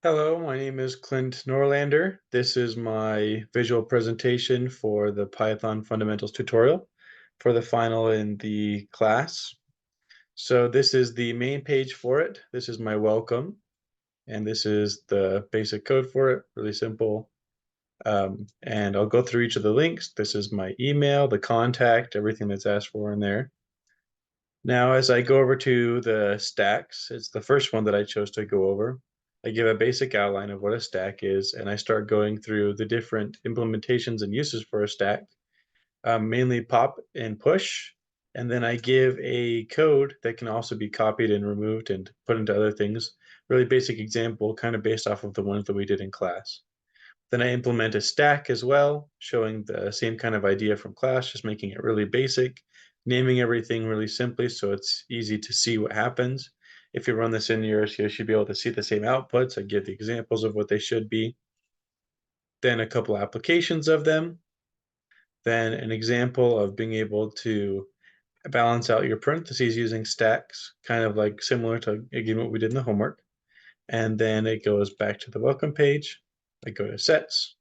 Hello, my name is Clint Norlander. This is my visual presentation for the Python Fundamentals tutorial for the final in the class. So this is the main page for it. This is my welcome, and this is the basic code for it, really simple. And I'll go through each of the links. This is my email, the contact, everything that's asked for in there. Now, as I go over to the stacks, it's the first one that I chose to go over. I give a basic outline of what a stack is, and I start going through the different implementations and uses for a stack, mainly pop and push. And then I give a code that can also be copied and removed and put into other things. Really basic example, kind of based off of the ones that we did in class. Then I implement a stack as well, showing the same kind of idea from class, just making it really basic, naming everything really simply so it's easy to see what happens. If you run this in yours, you should be able to see the same outputs. I give the examples of what they should be. Then a couple applications of them. Then an example of being able to balance out your parentheses using stacks, kind of like similar to, again, what we did in the homework. And then it goes back to the welcome page. I go to sets.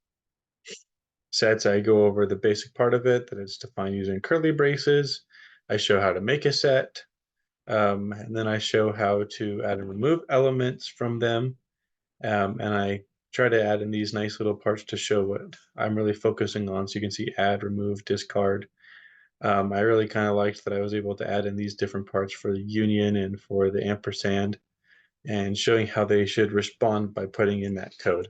Sets, I go over the basic part of it, that it's defined using curly braces. I show how to make a set, and then I show how to add and remove elements from them. And I try to add in these nice little parts to show what I'm really focusing on. So you can see add, remove, discard. I really kind of liked that I was able to add in these different parts for the union and for the ampersand and showing how they should respond by putting in that code.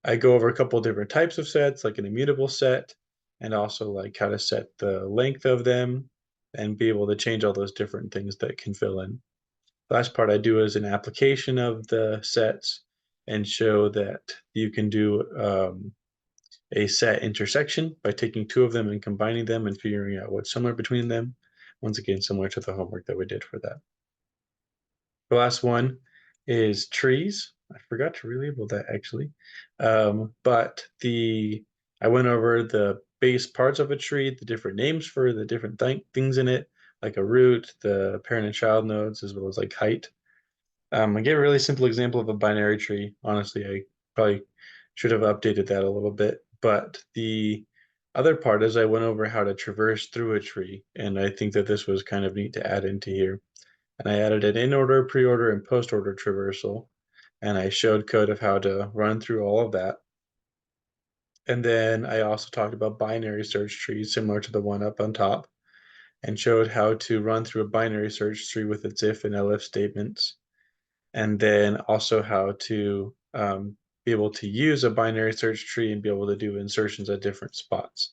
I go over a couple of different types of sets, like an immutable set, and also like how to set the length of them and be able to change all those different things that can fill in. The last part I do is an application of the sets and show that you can do a set intersection by taking two of them and combining them and figuring out what's similar between them. Once again, similar to the homework that we did for that. The last one is trees. I forgot to relabel that actually. But I went over the base parts of a tree, the different names for the different things in it, like a root, the parent and child nodes, as well as like height. I gave a really simple example of a binary tree. Honestly, I probably should have updated that a little bit. But the other part is I went over how to traverse through a tree, and I think that this was kind of neat to add into here. And I added an in-order, pre-order, and post-order traversal. And I showed code of how to run through all of that. And then I also talked about binary search trees, similar to the one up on top, and showed how to run through a binary search tree with its if and elif statements. And then also how to be able to use a binary search tree and be able to do insertions at different spots.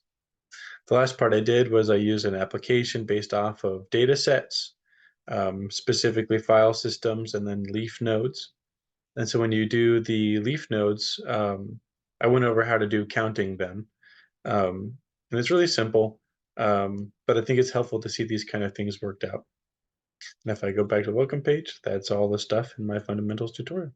The last part I did was I used an application based off of data sets, specifically file systems, and then leaf nodes. And so when you do the leaf nodes, I went over how to do counting them. And it's really simple, but I think it's helpful to see these kind of things worked out. And if I go back to the welcome page, that's all the stuff in my fundamentals tutorial.